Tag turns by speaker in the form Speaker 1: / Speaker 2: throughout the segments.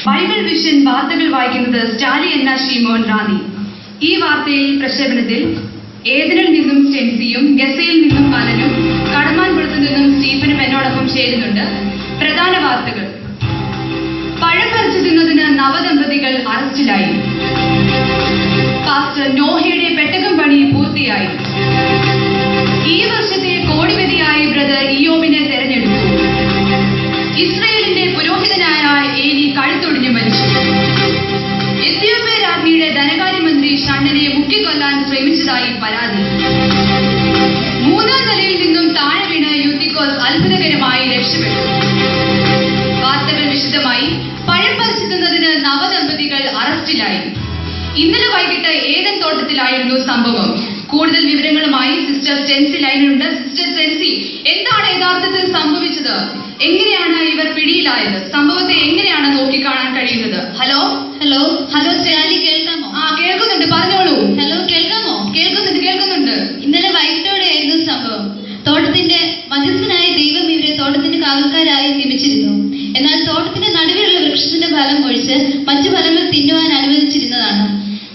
Speaker 1: Bible vision വാർത്തകൾ വായിക്കുന്നത് സ്റ്റാലി എന്ന ശ്രീമോഹൻ റാന്നി. ഈ വാർത്തയിൽ പ്രക്ഷേപണത്തിൽ ഏദനിൽ നിന്നും സ്റ്റെൻസിയും ഗസയിൽ നിന്നും അലനും കടമാൻപുറത്തു നിന്നും സ്റ്റീഫനും എന്നോടൊപ്പം ചേരുന്നുണ്ട്. പ്രധാന വാർത്തകൾ: പഴം പറിച്ചു തിന്നതിന് നവദമ്പതികൾ അറസ്റ്റിലായി. പാസ്റ്റർ നോഹയുടെ പെട്ടകം പണി പൂർത്തിയായി. ഈ വർഷത്തെ കോടിപതിയായി ബ്രദർ ഇയ്യോബിനെ തെരഞ്ഞെടുത്തു. ഇസ്രയേലിന്റെ പുരോഹിതനായ ഏലി കഴുത്തൊടിഞ്ഞു മരിച്ചു. എത്യോപ്യ രാജ്ഞിയുടെ ധനകാര്യമന്ത്രി ഷണ്ണനെ മുക്കിക്കൊല്ലാൻ ശ്രമിച്ചതായി പരാതി. മൂന്നാം നിലയിൽ നിന്നും താഴെ വീണ് യൂത്തിക്കോസ് അത്ഭുതകരമായി രക്ഷപ്പെട്ടു. വാർത്തകൾ വിശദമായി. പഴം പറിച്ചു തിന്നതിന് നവദമ്പതികൾ അറസ്റ്റിലായി. ഇന്നലെ വൈകിട്ട് ഏദൻ തോട്ടത്തിലായിരുന്നു സംഭവം. കൂടുതൽ വിവരങ്ങളുമായി സിസ്റ്റർ സ്റ്റെൻസി ലൈനിലുണ്ട്. സിസ്റ്റർ സ്റ്റെൻസി, എന്താണ് യഥാർത്ഥത്തിൽ സംഭവിച്ചത്? എങ്ങനെയാണ് ഇവർ പിടിയിലായത്? സംഭവത്തെ എങ്ങനെയാണ് നോക്കിക്കാണാൻ കഴിയുന്നത്? ഹലോ
Speaker 2: ഹലോ ഹലോ സ്റ്റാലി, കേൾക്കാമോ?
Speaker 1: കേൾക്കുന്നുണ്ട്, പറഞ്ഞോളൂ.
Speaker 2: ഹലോ, കേൾക്കാമോ?
Speaker 1: കേൾക്കുന്നുണ്ട്.
Speaker 2: ഇന്നലെ വൈകിട്ടോടെയായിരുന്നു സംഭവം. തോട്ടത്തിന്റെ മധ്യസ്ഥനായ ദൈവം ഇവരെ തോട്ടത്തിന്റെ കാവൽക്കാരായി നിയമിച്ചിരുന്നു. എന്നാൽ തോട്ടത്തിന്റെ നടുവിലുള്ള വൃക്ഷത്തിന്റെ ഫലം ഒഴിച്ച് മറ്റു ഫലങ്ങൾ തിന്നുവാൻ അനുവദിച്ചിരുന്നതാണ്.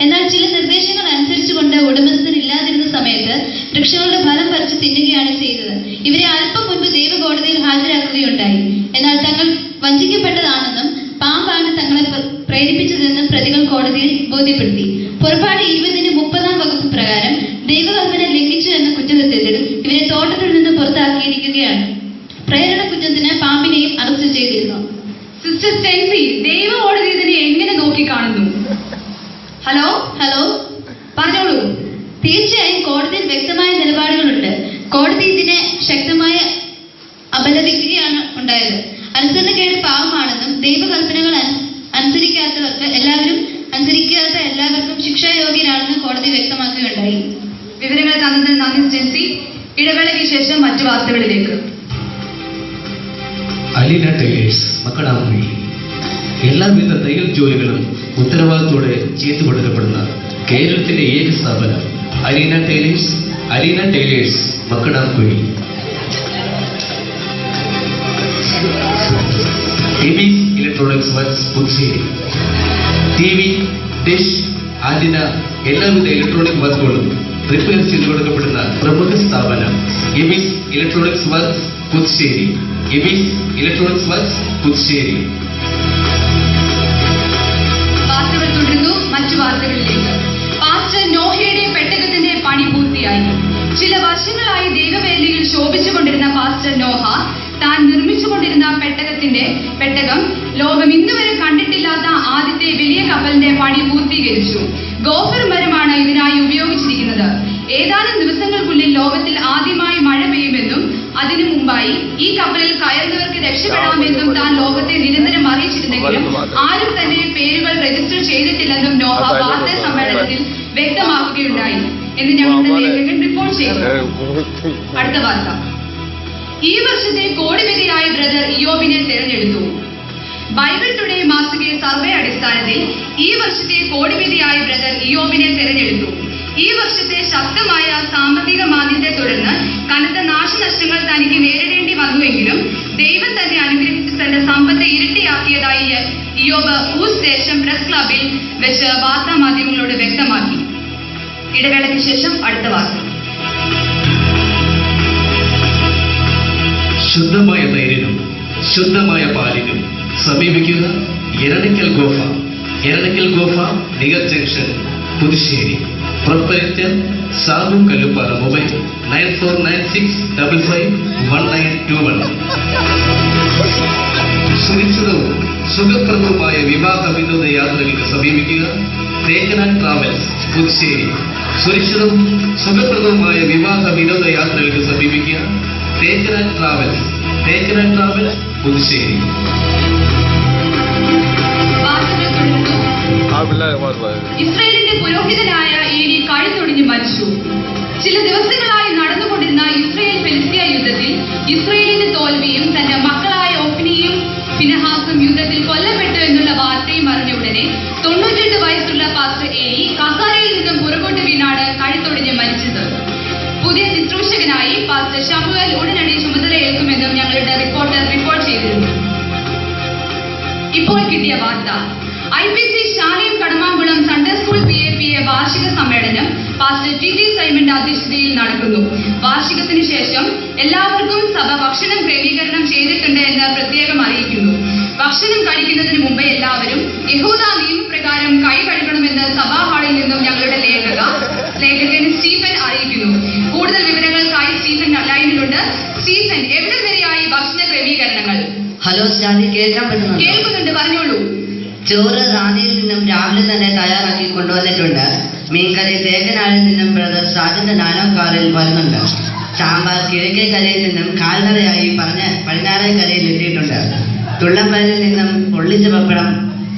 Speaker 2: എന്നാൽ ചില നിർദ്ദേശങ്ങൾ അനുസരിച്ചുകൊണ്ട് ഉടമസ്ഥനില്ലാതിരുന്ന സമയത്ത് വൃക്ഷങ്ങളുടെ ഫലം പറിച്ച് തിന്നുകയാണ് ചെയ്തത്. ഇവരെ അല്പം മുൻപ് ദൈവകോടതിയിൽ ഹാജരാക്കുകയുണ്ടായി. എന്നാൽ തങ്ങൾ വഞ്ചിക്കപ്പെട്ടതാണെന്നും പാമ്പാണ് തങ്ങളെ പ്രേരിപ്പിച്ചതെന്നും പ്രതികൾ കോടതിയിൽ ബോധ്യപ്പെടുത്തി. പുറപ്പാട് 20-30 വകുപ്പ് പ്രകാരം ദൈവകൽപ്പന ലംഘിച്ചു എന്ന കുറ്റകൃത്യത്തിൽ ഇവരെ തോട്ടത്തിൽ നിന്ന് പുറത്താക്കിയിരിക്കുകയാണ്. പ്രേരണ കുറ്റത്തിന് പാമ്പിനെയും അറസ്റ്റ് ചെയ്തിരുന്നു.
Speaker 1: സിസ്റ്റർ സ്റ്റെൻസി, ദൈവ കോടതി ഇതിനെ എങ്ങനെ നോക്കിക്കാണുന്നു? ഹലോ
Speaker 2: ഹലോ
Speaker 1: പറഞ്ഞോളൂ.
Speaker 2: തീർച്ചയായും കോടതിയിൽ വ്യക്തമായ നിലപാടുകളുണ്ട്. കോടതി ഇതിനെ ശക്തമായി അപലപിക്കുകയാണ് ഉണ്ടായത്. അനുസരണക്കേട് പാവമാണെന്നും ദൈവകൽപ്പനകൾ അനുസരിക്കാത്ത എല്ലാവർക്കും ശിക്ഷായോഗ്യരാണെന്നും കോടതി വ്യക്തമാക്കുകയുണ്ടായി.
Speaker 1: വിവരങ്ങൾ തന്നതിന് നന്ദി സ്റ്റെൻസി. ഇടവേളയ്ക്ക് ശേഷം മറ്റു വാർത്തകളിലേക്ക്.
Speaker 3: അലീന ടൈലേഴ്സ് മക്കടാമ്പുഴി. എല്ലാവിധ തയ്യൽ ജോലികളും ഉത്തരവാദിത്തോടെ ചെയ്തു കൊടുക്കപ്പെടുന്ന കേരളത്തിലെ ഏക സ്ഥാപനം അലീന ടൈലേഴ്സ് മക്കടാമ്പുഴി. എബീസ് electronics works Puthussery. TV, dish, antenna, എല്ലാവിധ ഇലക്ട്രോണിക് വർക്കുകളും റിപ്പയർ ചെയ്തു കൊടുക്കപ്പെടുന്ന പ്രമുഖ സ്ഥാപനം എബീസ് ഇലക്ട്രോണിക്സ് വർക്ക്സ് പുതുശ്ശേരി.
Speaker 1: വാർത്തകൾ തുടരുന്നു. മറ്റു വാർത്തകളിലേക്ക്. പാസ്റ്റർ നോഹയുടെ പെട്ടകത്തിന്റെ പണി പൂർത്തിയായി. ചില വർഷങ്ങളായി ദൈവവേദിയിൽ ശോഭിച്ചുകൊണ്ടിരുന്ന പാസ്റ്റർ നോഹ താൻ നിർമ്മിച്ചുകൊണ്ടിരുന്ന പെട്ടകം ലോകം ഇന്നുവരെ കണ്ടിട്ടില്ലാത്ത ആദ്യത്തെ വലിയ കപ്പലിന്റെ പണി പൂർത്തീകരിച്ചു. ഗോഫർ മരമാണ് ഇതിനായി ഉപയോഗിച്ചിരിക്കുന്നത്. ഏതാനും ദിവസങ്ങൾക്കുള്ളിൽ ലോകത്തിൽ ആദ്യമായി മഴ പെയ്യുമെന്നും അതിനു മുമ്പായി ഈ കപ്പലിൽ കയറുന്നവർക്ക് രക്ഷപ്പെടാമെന്നും താൻ ലോകത്തെ നിരന്തരം അറിയിച്ചിരുന്നെങ്കിലും ആരും തന്നെ പേരുകൾ രജിസ്റ്റർ ചെയ്തിട്ടില്ലെന്നും നോഹ വാർത്താ സമ്മേളനത്തിൽ വ്യക്തമാക്കുകയുണ്ടായി എന്ന് ഞങ്ങളുടെ ലേഖകൻ റിപ്പോർട്ട് ചെയ്തു. അടുത്ത വാർത്ത: ഈ വർഷത്തെ കോടിപതിയായ ബ്രദർ ഇയ്യോബിനെ തെരഞ്ഞെടുത്തു. ബൈബിൾ ടുഡേ മാസിക സർവേ അടിസ്ഥാനത്തിൽ ഈ വർഷത്തെ കോടിപതിയായ ബ്രദർ ഇയ്യോബിനെ തെരഞ്ഞെടുത്തു. ഈ വർഷത്തെ ശക്തമായ സാമ്പത്തിക മാന്ദ്യത്തെ തുടർന്ന് കനത്ത നാശനഷ്ടങ്ങൾ തനിക്ക് നേരിടേണ്ടി വന്നുവെങ്കിലും ദൈവം തന്നെ അനുഗ്രഹിച്ച് തന്റെ സമ്പത്ത് ഇരട്ടിയാക്കിയതായി ഇയ്യോബ് ഊസ് ദേശം പ്രസ് ക്ലബിൽ വെച്ച് വാർത്താ മാധ്യമങ്ങളോട് വ്യക്തമാക്കി. ഇടവേളയ്ക്ക് ശേഷം അടുത്ത വാർത്ത.
Speaker 3: ശുദ്ധമായ തൈരിനും ശുദ്ധമായ പാലിനും സമീപിക്കുക എരണിക്കൽ ഗോഫ നിഗർ junction Puthussery. Proprietor Sabu Kalluppara. Mobile 9496551921. സുരക്ഷിതവും സുഖപ്രദവുമായ വിവാഹ വിനോദ യാത്രകൾക്ക് സമീപിക്കുക തേക്കനാട് ട്രാവൽസ് പുതുശ്ശേരി. സുരക്ഷിതവും സുഖപ്രദവുമായ വിവാഹ വിനോദ യാത്രകൾക്ക് സമീപിക്കുക തേക്കനാട് ട്രാവൽസ് പുതുശ്ശേരി.
Speaker 1: ഇസ്രയേലിന്റെ പുരോഹിതനായ ഏലി കഴുത്തൊടിഞ്ഞു മരിച്ചു. ചില ദിവസങ്ങളായി നടന്നുകൊണ്ടിരുന്ന ഇസ്രയേൽ ഫെലിസ്തീയ യുദ്ധത്തിൽ ഇസ്രയേലിന്റെ തോൽവിയും തന്റെ മക്കളായ ഒഫ്നിയും ഫിനഹാസും യുദ്ധത്തിൽ കൊല്ലപ്പെട്ടു എന്നുള്ള വാർത്തയും അറിഞ്ഞ ഉടനെ 98 വയസ്സുള്ള പാസ്റ്റർ ഏലി കസാരയിൽ നിന്നും പുറകോട്ട് വീണാണ് കഴുത്തൊടിഞ്ഞ് മരിച്ചത്. പുതിയ ശുശ്രൂഷകനായി പാസ്റ്റർ ഷമുവേൽ ഉടനടി ചുമതലയേൽക്കുമെന്നും ഞങ്ങളുടെ റിപ്പോർട്ടർ റിപ്പോർട്ട് ചെയ്തിരുന്നു. ഇപ്പോൾ കിട്ടിയ വാർത്ത. IPC ശാലയും Kadamankulam Sunday school PAPA വാർഷിക സമ്മേളനം പാസ്റ്റർ TT സൈമന്റെ അധ്യക്ഷതയിൽ നടക്കുന്നു. വാർഷികത്തിന് ശേഷം എല്ലാവർക്കും സഭ ഭക്ഷണം ക്രമീകരണം ചെയ്തിട്ടുണ്ട് എന്ന് പ്രത്യേകം അറിയിക്കുന്നു. ഭക്ഷണം കഴിക്കുന്നതിന് മുമ്പ് എല്ലാവരും യഹൂദ നിയമപ്രകാരം കൈ കഴുകണമെന്ന് സഭാ ഹാളിൽ നിന്നും ഞങ്ങളുടെ ലേഖകൻ സ്റ്റീഫൻ അറിയിക്കുന്നു. കൂടുതൽ വിവരങ്ങൾക്കായി സ്റ്റീഫൻ ലൈനിലുണ്ട്. സ്റ്റീഫൻ, എവിടെ വരെയായി ഭക്ഷണ ക്രമീകരണങ്ങൾ?
Speaker 4: ഹലോ സ്റ്റാലി, കേൾക്കാൻ പറ്റുന്നുണ്ടോ?
Speaker 1: കേൾക്കുന്നുണ്ട്, പറഞ്ഞോളൂ.
Speaker 4: ചോറ് റാന്നിയിൽ നിന്നും രാവിലെ തന്നെ തയ്യാറാക്കി കൊണ്ടുവന്നിട്ടുണ്ട്. മീൻകറി തേക്കനാടിൽ നിന്നും ബ്രദർ സാജന്റെ നാനോ കാറിൽ വരുന്നുണ്ട്. സാമ്പാർ കിഴക്കേ കരയിൽ നിന്നും കാൽനടയായി പടിഞ്ഞാറേ കരയിൽ എത്തിയിട്ടുണ്ട്. തുള്ളംപലിൽ നിന്നും പൊള്ളിച്ച പപ്പടം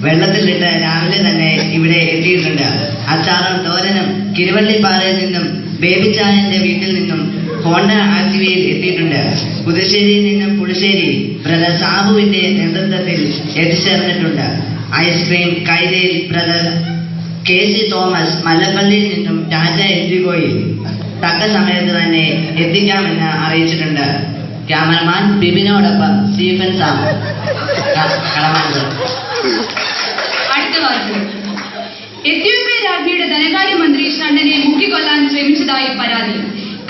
Speaker 4: വെള്ളത്തിലിട്ട് രാവിലെ തന്നെ ഇവിടെ എത്തിയിട്ടുണ്ട്. അച്ചാറും തോരനും കിരുവള്ളിപ്പാറയിൽ നിന്നും ബേബിച്ചായന്റെ വീട്ടിൽ നിന്നും ഹോണ്ട ആക്ടിവയിൽ എത്തിയിട്ടുണ്ട്. പുതുശ്ശേരിയിൽ നിന്നും പുളിശ്ശേരി ബ്രദർ സാബുവിന്റെ നേതൃത്വത്തിൽ എത്തിച്ചേർന്നിട്ടുണ്ട്. ഐസ്ക്രീം കൈതയിൽ ബ്രദർ KC തോമസ് മല്ലപ്പള്ളിയിൽ നിന്നും ടാറ്റ എൻജിഗോയിൽ തക്ക സമയത്ത് തന്നെ എത്തിക്കാമെന്ന് അറിയിച്ചിട്ടുണ്ട്. ക്യാമറമാൻ ബിബിനോടൊപ്പം സ്റ്റീഫൻ സാം, കടമാങ്കുളം.
Speaker 1: അടുത്ത വാർത്ത. എത്യോപ്യ രാജ്ഞിയുടെ ധനകാര്യമന്ത്രി ഷണ്ടനെ മുക്കിക്കൊല്ലാൻ ശ്രമിച്ചതായി പരാതി.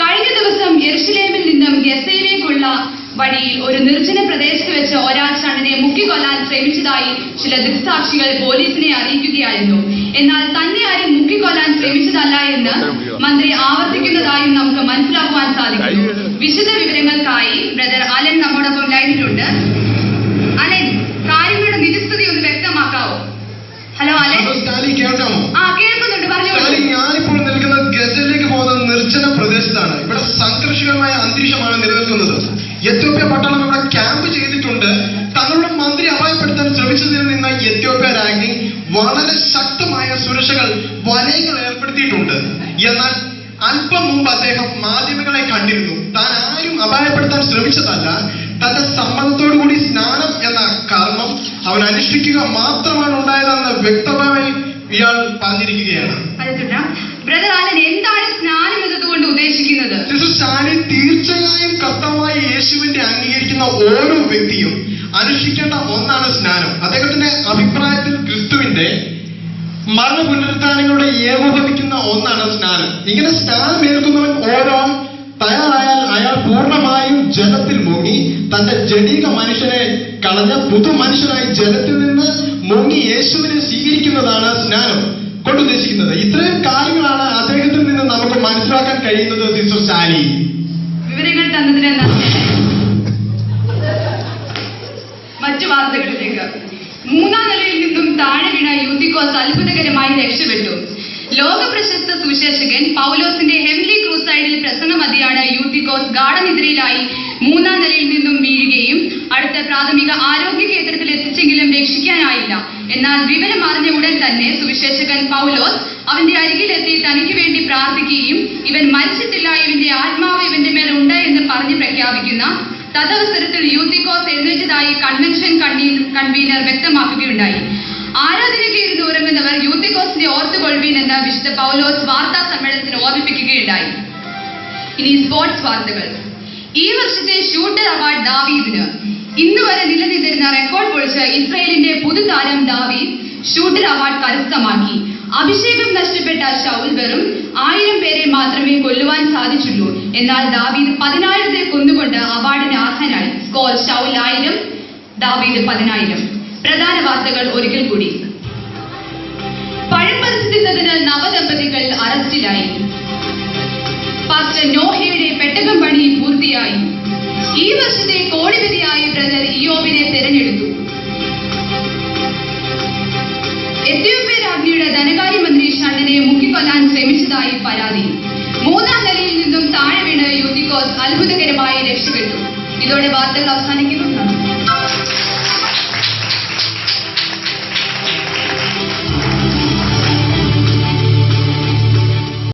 Speaker 1: കഴിഞ്ഞ ദിവസം യെരുശലേമിൽ നിന്നും ഗസയിലേക്കുള്ള വഴിയിൽ ഒരു നിർജ്ജന പ്രദേശത്ത് വെച്ച് ഒരാൾ ഷണ്ടനെ മുക്കിക്കൊല്ലാൻ ശ്രമിച്ചതായി ചില ദൃക്സാക്ഷികൾ പോലീസിനെ അറിയിക്കുകയായിരുന്നു. എന്നാൽ തന്നെ ആരും മുക്കിക്കൊല്ലാൻ ശ്രമിച്ചതല്ല എന്ന് മന്ത്രി ആവർത്തിക്കുന്നതായും നമുക്ക് മനസ്സിലാക്കുവാൻ സാധിക്കുന്നു. വിശദ വിവരങ്ങൾക്കായി ബ്രദർ അലൻ നമ്മോടൊപ്പം ലൈനിലുണ്ട്. അലൻ, കാര്യങ്ങളുടെ നിജസ്ഥിതി ഒന്ന് വ്യക്തമാക്കാവോ? Hello Allen.
Speaker 5: കേൾക്കാമോ?
Speaker 1: കേൾക്കുന്നുണ്ട്, പറഞ്ഞോളൂ.
Speaker 5: ഞാനിപ്പോൾ നിൽക്കുന്നത് ഗസയിലേക്ക് പോകുന്ന നിർജ്ജന പ്രദേശത്താണ്. ഇവിടെ സംഘർഷകരമായ അന്തരീക്ഷമാണ് നിലനിൽക്കുന്നത്. എത്യോപ്യ പട്ടാളം ഇവിടെ ക്യാമ്പ് ചെയ്തിട്ടുണ്ട്. തങ്ങളുടെ മന്ത്രി അപായപ്പെടുത്താൻ ശ്രമിച്ചതിൽ നിന്ന് എത്യോപ്യ രാജ്ഞി വളരെ ശക്തമായ സുരക്ഷകൾ വലയങ്ങൾ ഏർപ്പെടുത്തിയിട്ടുണ്ട്. എന്നാൽ അല്പം മുമ്പ് അദ്ദേഹം മാധ്യമങ്ങളെ കണ്ടിരുന്നു. താൻ ആരും അപായപ്പെടുത്താൻ ശ്രമിച്ചതല്ല, തന്റെ സമ്മതത്തോടുകൂടി സ്നാനം എന്ന കർമ്മം അവൻ അനുഷ്ഠിക്കുക മാത്രമാണ് ഉണ്ടായതെന്ന് വ്യക്തമായി ഇയാൾ പറഞ്ഞിരിക്കുകയാണ്.
Speaker 1: ബ്രദർ ആലൻ, എന്താണ് സ്നാനം എന്നതുകൊണ്ട് ഉദ്ദേശിക്കുന്നത്?
Speaker 5: തീർച്ചയായും കർത്താവായ യേശുവിന്റെ അംഗീകരിക്കുന്ന ഓരോ വ്യക്തിയും അനുഷ്ഠിക്കേണ്ട ഒന്നാണ് സ്നാനം. അദ്ദേഹത്തിന്റെ അഭിപ്രായത്തിൽ ക്രിസ്തുവിന്റെ മരണപുനരുത്ഥാനങ്ങളുടെ ഏകോപിക്കുന്ന ഒന്നാണ് സ്നാനം. ഇങ്ങനെ സ്നാനം ഏൽക്കുന്നവൻ ഓരോ തയ്യാറായാൽ അയാൾ പൂർണ്ണമായും ജലത്തിൽ മുങ്ങി തന്റെ ജഡീക മനുഷ്യനെ കളഞ്ഞ പുതു മനുഷ്യനായി ജലത്തിൽ നിന്ന് മുങ്ങി യേശുവിനെ സ്വീകരിക്കുന്നതാണ് സ്നാനം കൊണ്ടുദ്ദേശിക്കുന്നത്. ഇത്രയും കാര്യങ്ങളാണ് അദ്ദേഹത്തിൽ നിന്ന് നമുക്ക് മനസ്സിലാക്കാൻ കഴിയുന്നത്. സിസ്റ്റർ സാലി,
Speaker 1: വിവരങ്ങൾ തന്നതിന് നന്ദി. മറ്റു വാർത്തകളിലേക്ക്. മൂന്നാം നിലയിൽ നിന്നും താഴെ വീണ യൂത്തിക്കോസ് അത്ഭുതകരമായി രക്ഷപ്പെട്ടു. ലോക പ്രശസ്ത സുവിശേഷകൻ പൗലോസിന്റെ ഹെംലി ക്രൂസൈഡിൽ പ്രസംഗമധ്യയാണ് യൂത്തിക്കോസ് ഗാഠനിദ്രയിലായി മൂന്നാം നിലയിൽ നിന്നും വീഴുകയും അടുത്ത പ്രാഥമിക ആരോഗ്യ കേന്ദ്രത്തിൽ എത്തിച്ചെങ്കിലും രക്ഷിക്കാനായില്ല. എന്നാൽ വിവരം അറിഞ്ഞ ഉടൻ തന്നെ സുവിശേഷകൻ പൗലോസ് അവന്റെ അരികിലെത്തി തനിക്ക് വേണ്ടി പ്രാർത്ഥിക്കുകയും ഇവൻ മരിച്ചിട്ടില്ല, ഇവന്റെ ആത്മാവ് ഇവന്റെ മേൽ ഉണ്ട് എന്ന് പറഞ്ഞ് പ്രഖ്യാപിക്കുന്ന തദവസരത്തിൽ യൂത്തിക്കോസ് എഴുന്നേറ്റതായി കൺവെൻഷൻ കൺവീനർ വ്യക്തമാക്കുകയുണ്ടായി. ആരാധനയ്ക്ക് ഇരുന്ന് ഉറങ്ങുന്നവർ യൂത്തിക്കോസിനെ ഓർത്തുകൊള്ളുവീൻ എന്ന വിശുദ്ധ പൗലോസ് വാർത്താ സമ്മേളനത്തിന് ഓർമ്മിപ്പിക്കുകയുണ്ടായി. ഇനി സ്പോർട്സ് വാർത്തകൾ. ഈ വർഷത്തെ ഷൂട്ടർ അവാർഡ് ദാവീദിന്. ഇന്നുവരെ നിലനിന്നിരുന്ന റെക്കോർഡ് പൊളിച്ച് ഇസ്രായേലിന്റെ പുതുതാരം ദാവീദ് ഷൂട്ടർ അവാർഡ് കരസ്ഥമാക്കി. അഭിഷേകം നഷ്ടപ്പെട്ട ശൗൽ വെറും 1000 പേരെ മാത്രമേ കൊല്ലുവാൻ സാധിച്ചുള്ളൂ. എന്നാൽ ദാവീദ് 10,000 കൊന്നുകൊണ്ട് അവാർഡിന് അർഹനായി. സ്കോർ ശൗൽ 1000, ദാവീദ് 10,000. പ്രധാന വാർത്തകൾ ഒരിക്കൽ കൂടി. പഴം പറിച്ചു തിന്നതിന് നവദമ്പതികൾ അറസ്റ്റിലായി. പാസ്റ്റർ നോഹയുടെ പെട്ടകം പണി പൂർത്തിയായി. ഈ വർഷത്തെ കോടിപതിയായി ബ്രദർ ഇയോബിനെ തെരഞ്ഞെടുത്തു. എത്യോപ്യ രാജ്ഞിയുടെ ധനകാര്യമന്ത്രി ഷണ്ടനെ മുക്കിക്കൊല്ലാൻ ശ്രമിച്ചതായി പരാതി. മൂന്നാം നിലയിൽ നിന്നും താഴെ വീണ് യൂത്തിക്കോസ് അത്ഭുതകരമായി രക്ഷപ്പെട്ടു. ഇതോടെ വാർത്തകൾ അവസാനിക്കുന്നു.